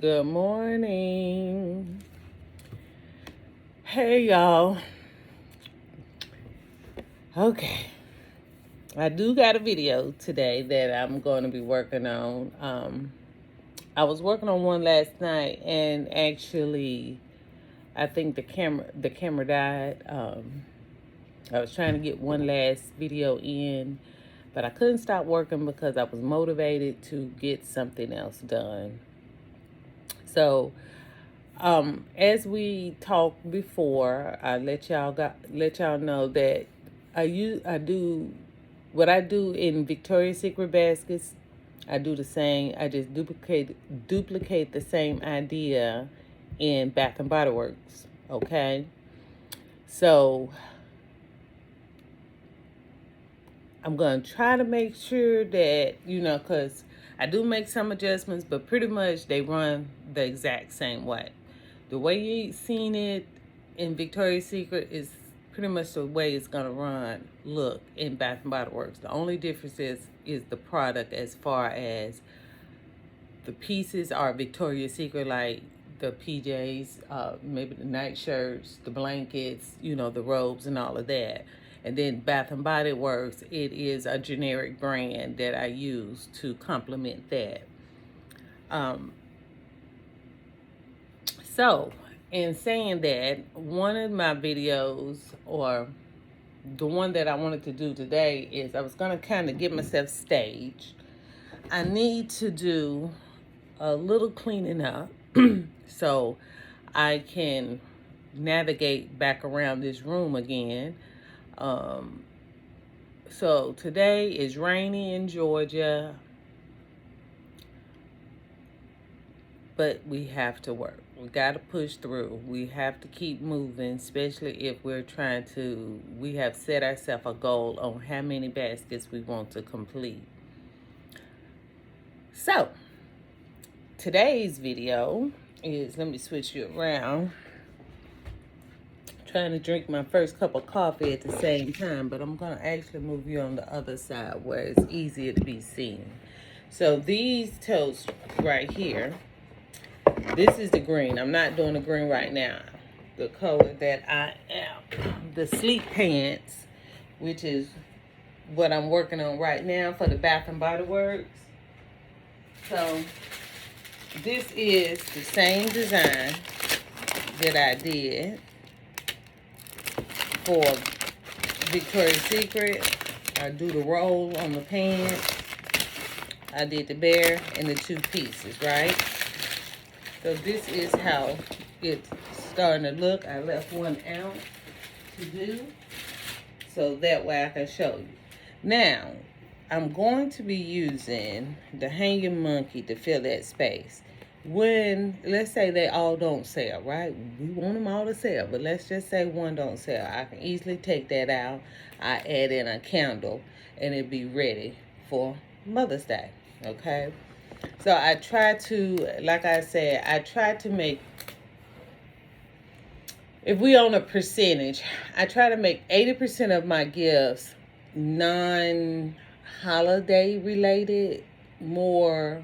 Good morning. Hey, y'all. Okay. I do got a video today that I'm going to be working on. I was working on one last night, and actually, I think the camera died. I was trying to get one last video in, but I couldn't stop working because I was motivated to get something else done. So, as we talked before, I let y'all know that I do what I do in Victoria's Secret baskets. I do the same. I just duplicate the same idea in Bath and Body Works. Okay, so I'm gonna try to make sure that because I do make some adjustments, but pretty much they run the exact same way. The way you seen it in Victoria's Secret is pretty much the way it's gonna look in Bath and Body Works. The only difference is the product, as far as the pieces are Victoria's Secret, like the PJs, maybe the night shirts, the blankets, the robes and all of that. And then Bath and Body Works, it is a generic brand that I use to complement that. So, in saying that, one of my videos, or the one that I wanted to do today, is I was going to kind of get myself staged. I need to do a little cleaning up so I can navigate back around this room again. So today is rainy in Georgia, but we have to work. We got to push through. We have to keep moving, especially if we have set ourselves a goal on how many baskets we want to complete. So, today's video is, let me switch you around. Trying to drink my first cup of coffee at the same time, but I'm going to actually move you on the other side where it's easier to be seen. So these totes right here, this is the green. I'm not doing the green right now. The color that I am, the sleep pants, which is what I'm working on right now for the Bath and Body Works. So this is the same design that I did for Victoria's Secret. I do the roll on the pants. I did the bear and the two pieces, right? So this is how it's starting to look. I left one out to do, so that way I can show you. Now, I'm going to be using the hanging monkey to fill that space. When, let's say they all don't sell, right? We want them all to sell, but let's just say one don't sell. I can easily take that out. I add in a candle, and it'll be ready for Mother's Day, okay? So I try to, like I said, make, if we on a percentage, I try to make 80% of my gifts non-holiday related, more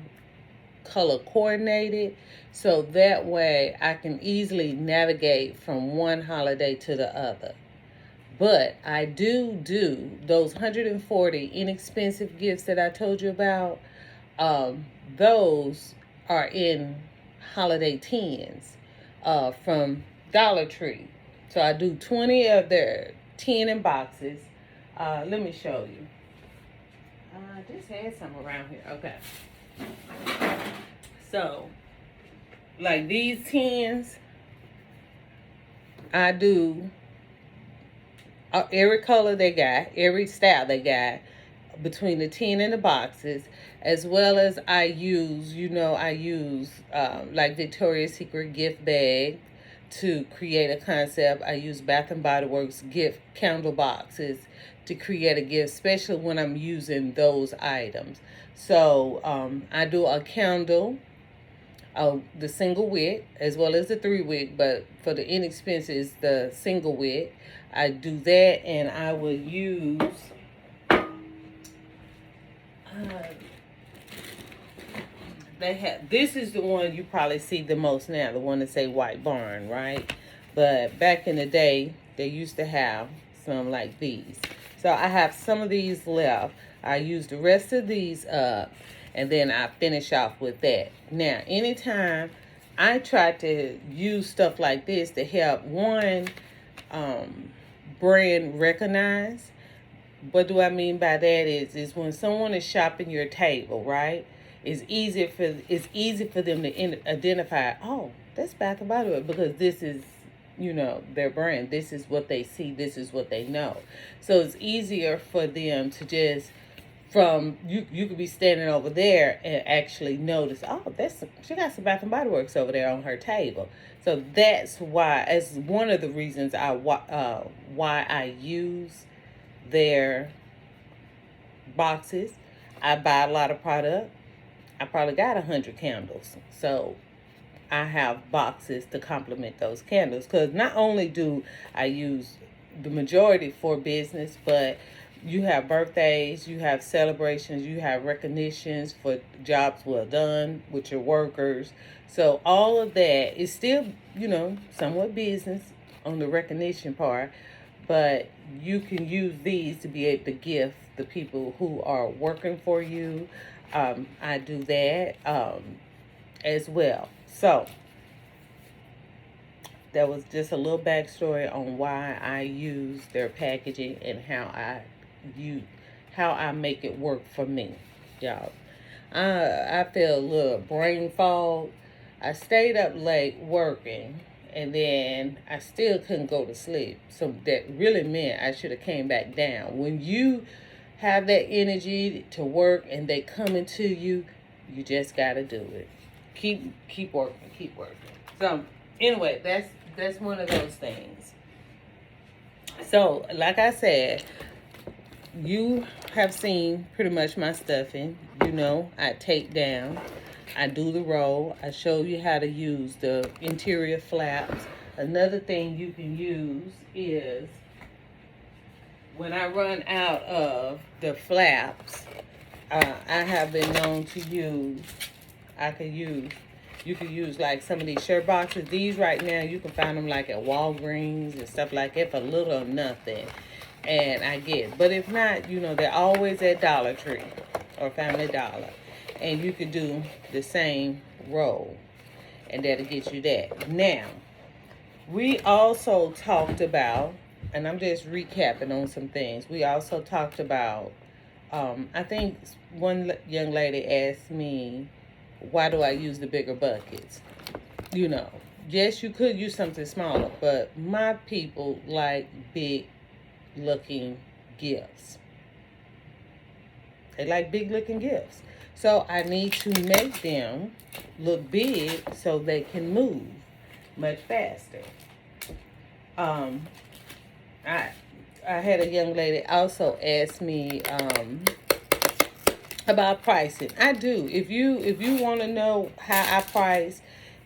color coordinated, so that way I can easily navigate from one holiday to the other. But I do those 140 inexpensive gifts that I told you about. Those are in holiday tins from Dollar Tree. So I do 20 of their 10 in boxes. Let me show you. I just had some around here. Okay. So, like these tins, I do every color they got, every style they got, between the 10 and the boxes, as well as I use like Victoria's Secret gift bag to create a concept. I use Bath and Body Works gift candle boxes to create a gift, especially when I'm using those items. So I do a candle, the single wick, as well as the 3 wick, but for the inexpensive, the single wick. I do that, and I will use they have, this is the one you probably see the most now, the one that say White Barn, right? But back in the day, they used to have some like these. So I have some of these left. I use the rest of these up, and then I finish off with that. Now, anytime I try to use stuff like this to help one, um, brand recognize. What do I mean by that is when someone is shopping your table, right? It's easy for them to identify. Oh, that's Bath and Body Works because this is, their brand. This is what they see. This is what they know. So it's easier for them to just from you could be standing over there and actually notice. Oh, she got some Bath and Body Works over there on her table. So that's why, as one of the reasons why I use their boxes. I buy a lot of product. I probably got 100 candles. So I have boxes to complement those candles. Because not only do I use the majority for business, but you have birthdays, you have celebrations, you have recognitions for jobs well done with your workers. So all of that is still, somewhat business on the recognition part, but you can use these to be able to gift the people who are working for you. I do that as well. So that was just a little backstory on why I use their packaging and how I make it work for me, y'all. I feel a little brain fog. I stayed up late working, and then I still couldn't go to sleep. So that really meant I should have came back down. When you have that energy to work and they come into you, you just gotta do it. Keep working, keep working. So anyway, that's one of those things. So like I said, you have seen pretty much my stuffing. I take down, I do the roll, I show you how to use the interior flaps. Another thing you can use is when I run out of the flaps, I have been known to use, you can use like some of these shirt boxes. These right now, you can find them like at Walgreens and stuff like that for little or nothing. And I get, but if not, they're always at Dollar Tree or Family Dollar. And you can do the same roll. And that'll get you that. Now, we also talked about, and I'm just recapping on some things. We also talked about, I think one young lady asked me, why do I use the bigger buckets? Yes, you could use something smaller, but my people like big looking gifts. They like big looking gifts. So I need to make them look big so they can move much faster. I had a young lady also ask me about pricing. I do. If you want to know how I price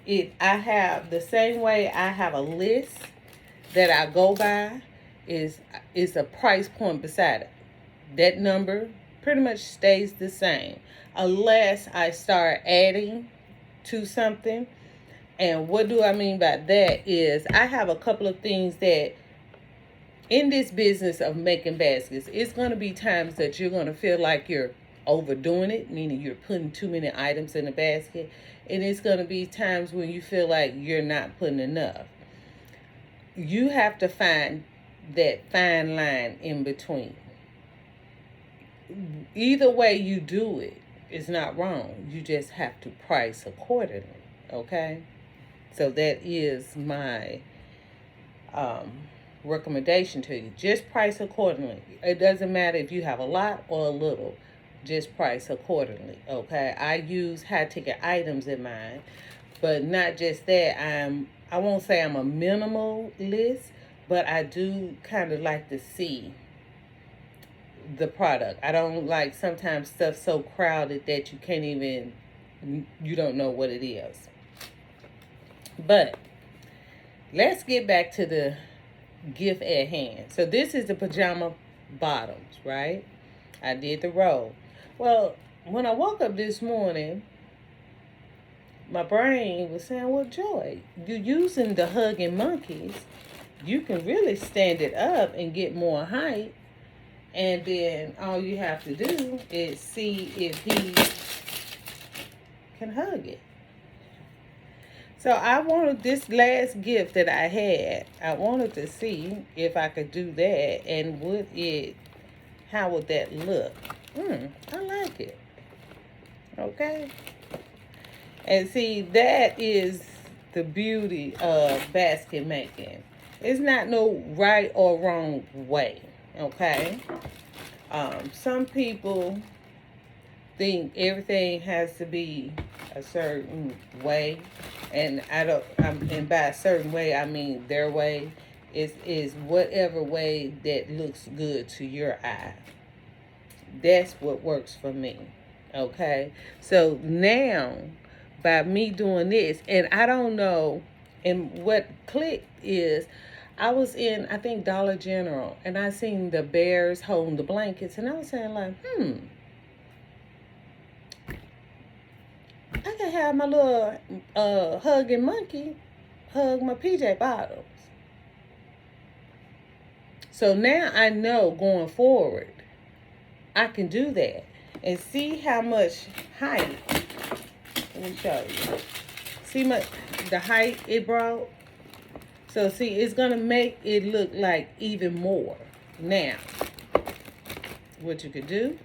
it, I have the same way I have a list that I go by is a price point beside it. That number pretty much stays the same unless I start adding to something. And what do I mean by that is I have a couple of things that in this business of making baskets, it's going to be times that you're going to feel like you're overdoing it, meaning you're putting too many items in the basket. And it's going to be times when you feel like you're not putting enough. You have to find that fine line in between. Either way you do it is not wrong. You just have to price accordingly. Okay? So that is my recommendation to you. Just price accordingly. It doesn't matter if you have a lot or a little. Just price accordingly. Okay? I use high ticket items in mine. But not just that. I won't say I'm a minimalist, but I do kind of like to see the product. I don't like sometimes stuff so crowded that you don't know what it is. But let's get back to the gift at hand. So this is the pajama bottoms, right? I did the roll. Well, when I woke up this morning, my brain was saying, well, Joy, you using the Hugging Monkeys, you can really stand it up and get more height. And then all you have to do is see if he can hug it. So I wanted this last gift that I had. I wanted to see if I could do that and how would that look? I like it. Okay. And see, that is the beauty of basket making. It's not no right or wrong way. Okay. Some people think everything has to be a certain way, and and by a certain way I mean their way is whatever way that looks good to your eye. That's what works for me. Okay, so now by me doing this, and I don't know, and what clicked is I was in, I think, Dollar General, and I seen the bears holding the blankets, and I was saying like, I can have my little Hugging Monkey hug my PJ bottoms. So now I know going forward, I can do that. And see how much height, let me show you. See the height it brought? So see, it's going to make it look like even more. Now, what you could do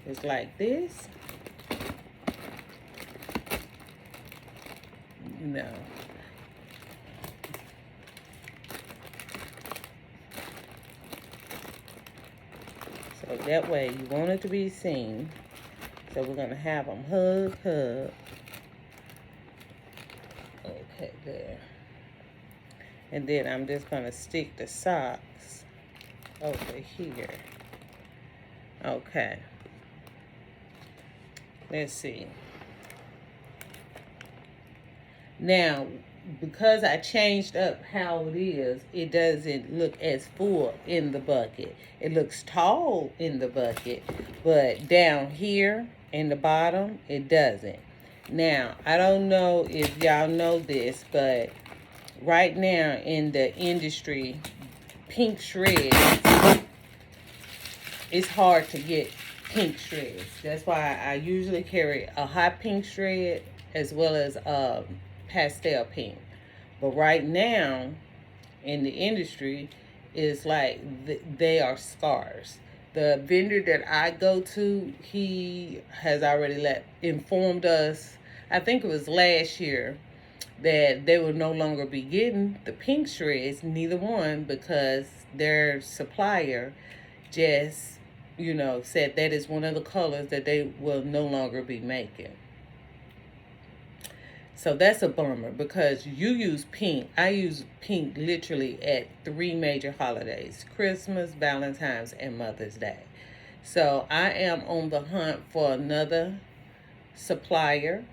is like this. No. So that way you want it to be seen. So we're going to have them hug. Okay, there. And then I'm just going to stick the socks over here. Okay. Let's see. Now, because I changed up how it is, it doesn't look as full in the bucket. It looks tall in the bucket, but down here in the bottom, it doesn't. Now, I don't know if y'all know this, but right now in the industry, pink shreds, it's hard to get pink shreds. That's why I usually carry a hot pink shred as well as pastel pink. But right now in the industry, it's like they are scarce. The vendor that I go to, he has already informed us, I think it was last year, that they will no longer be getting the pink shreds, neither one, because their supplier just, said that is one of the colors that they will no longer be making. So that's a bummer because you use pink. I use pink literally at 3 major holidays: Christmas, Valentine's, and Mother's Day. So I am on the hunt for another supplier.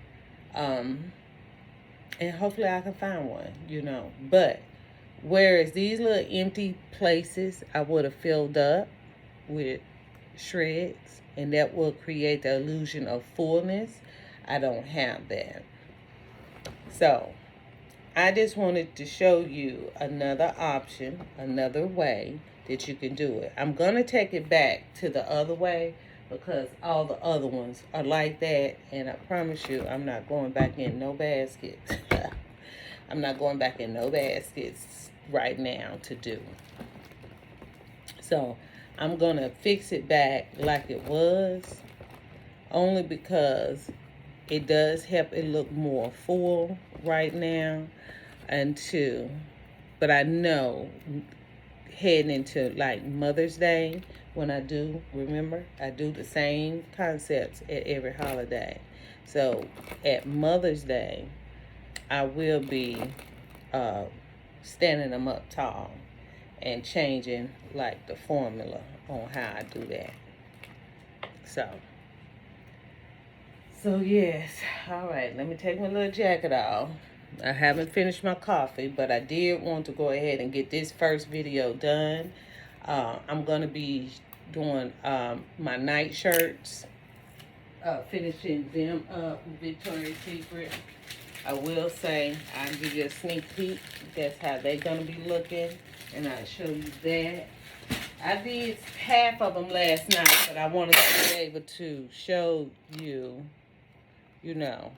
And hopefully I can find one, But whereas these little empty places I would have filled up with shreds, and that will create the illusion of fullness, I don't have that. So I just wanted to show you another option, another way that you can do it. I'm going to take it back to the other way because all the other ones are like that, and I promise you I'm not going back in no baskets. I'm not going back in no baskets right now to do. So I'm going to fix it back like it was, only because it does help it look more full right now. And two, but I know heading into like Mother's Day, when I do the same concepts at every holiday. So at Mother's Day, I will be standing them up tall and changing like the formula on how I do that. So yes, all right, let me take my little jacket off. I haven't finished my coffee, but I did want to go ahead and get this first video done. I'm going to be doing my night shirts finishing them up, Victoria's Secret. I will say, I'll give you a sneak peek. That's how they're going to be looking. And I'll show you that. I did half of them last night, but I wanted to be able to show you, you know,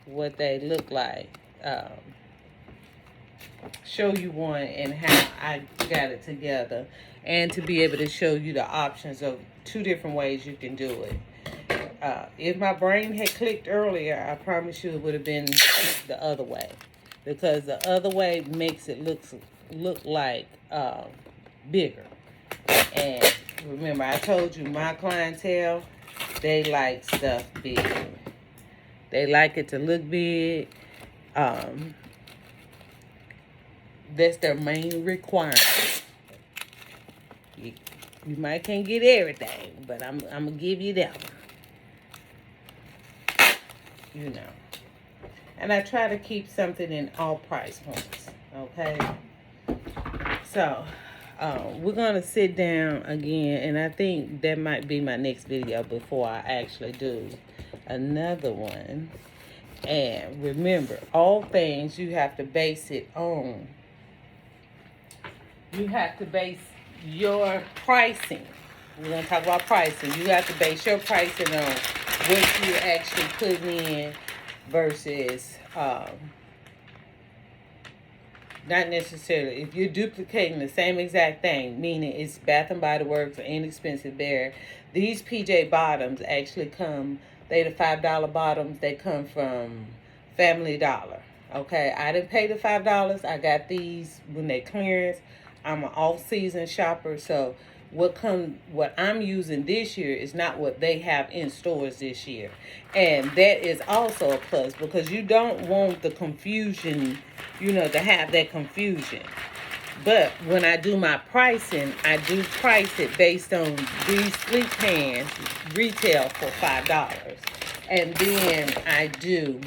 what they look like. Show you one and how I got it together. And to be able to show you the options of 2 different ways you can do it. If my brain had clicked earlier, I promise you it would have been the other way, because the other way makes it look like bigger. And remember, I told you my clientele, they like stuff big. They like it to look big. That's their main requirement. You might can't get everything, but I'm gonna give you that one. You know. And I try to keep something in all price points. Okay. So, we're gonna sit down again, and I think that might be my next video before I actually do another one. And remember, all things you have to base it on. You have to base your pricing. We're going to talk about pricing. You have to base your pricing on what you're actually putting in versus not necessarily. If you're duplicating the same exact thing, meaning it's Bath and Body Works or Inexpensive Bear, these PJ bottoms actually come, they the $5 bottoms, they come from Family Dollar. Okay, I didn't pay the $5. I got these when they clearance. I'm an off-season shopper, so what I'm using this year is not what they have in stores this year. And that is also a plus, because you don't want the confusion, you know, to have that confusion. But when I do my pricing, I do price it based on these sleep pants retail for $5. And then I do,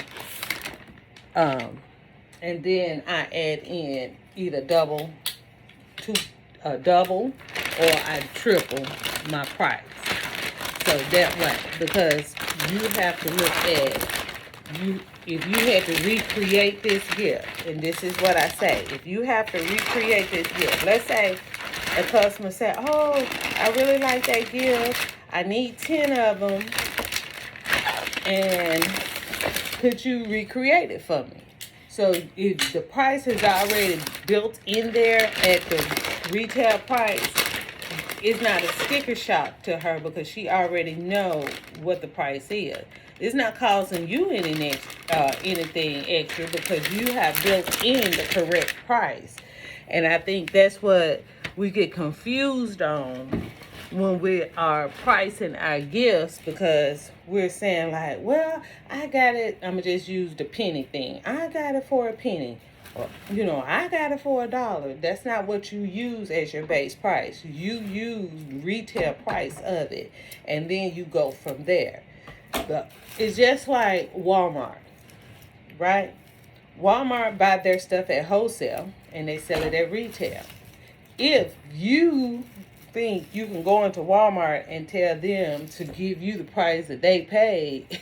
and then I add in either double or I triple my price. So that way, because you have to look at, if you had to recreate this gift, and this is what I say, if you have to recreate this gift, let's say a customer said, oh, I really like that gift, I need 10 of them, and could you recreate it for me? So if the price is already built in there at the retail price, it's not a sticker shock to her, because she already know what the price is. It's not causing you anything extra, because you have built in the correct price. And I think that's what we get confused on when we are pricing our gifts, because we're saying like, well, I got it, I'm gonna just use the penny thing. I got it for a penny. Or, you know, I got it for $1. That's not what you use as your base price. You use retail price of it, and then you go from there. It's just like Walmart, right? Walmart buy their stuff at wholesale and they sell it at retail. If you think you can go into Walmart and tell them to give you the price that they paid,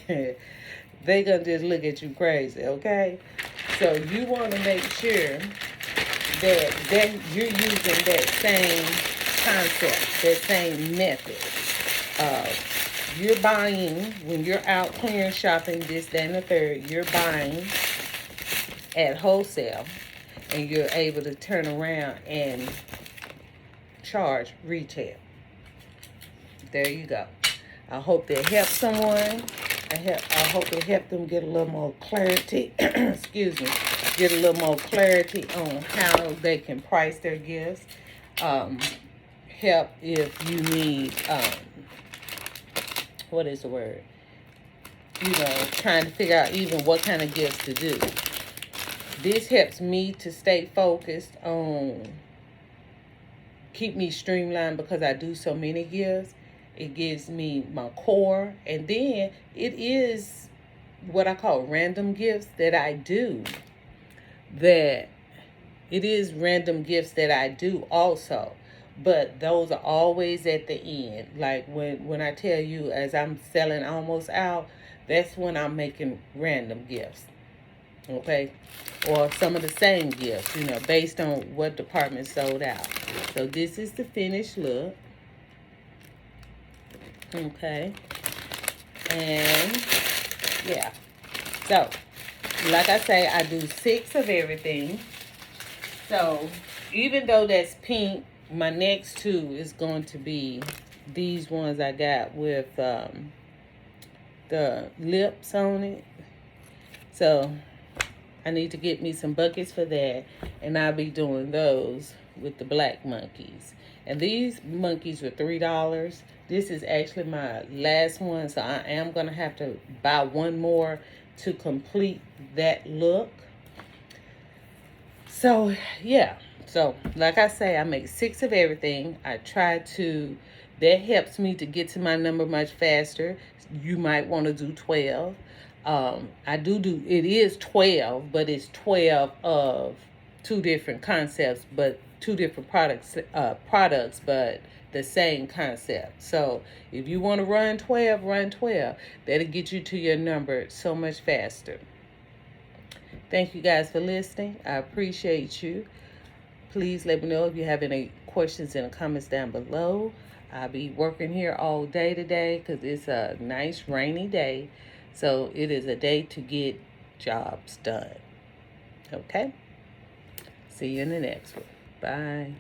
they gonna just look at you crazy, okay? So you want to make sure that you're using that same concept, that same method. You're buying, when you're out clearance shopping, this, that, and the third, you're buying at wholesale, and you're able to turn around and charge retail. There you go. I hope that helps someone. I hope it helped them get a little more clarity. Excuse me. Get a little more clarity on how they can price their gifts. Help if you need, what is the word? You know, trying to figure out even what kind of gifts to do. This helps me to stay focused on, keep me streamlined, because I do so many gifts. It gives me my core, and then it is what I call random gifts that I do. That it is random gifts that I do also, but those are always at the end. Like when I tell you, as I'm selling almost out, that's when I'm making random gifts. Okay, or some of the same gifts, based on what department sold out. So this is the finished look. Okay, and yeah, so like I say, I do 6 of everything. So even though that's pink, my next 2 is going to be these ones I got with the lips on it. So I need to get me some buckets for that, and I'll be doing those with the black monkeys. And these monkeys were $3. This is actually my last one, so I am gonna have to buy one more to complete that look. So yeah, so like I say, I make 6 of everything. I try to, that helps me to get to my number much faster. You might want to do 12. I do it is 12, but it's 12 of 2 different concepts, but 2 different products, but the same concept. So if you want to run 12, run 12. That'll get you to your number so much faster. Thank you guys for listening. I appreciate you. Please let me know if you have any questions in the comments down below. I'll be working here all day today because it's a nice rainy day. So it is a day to get jobs done. Okay? See you in the next one. Bye.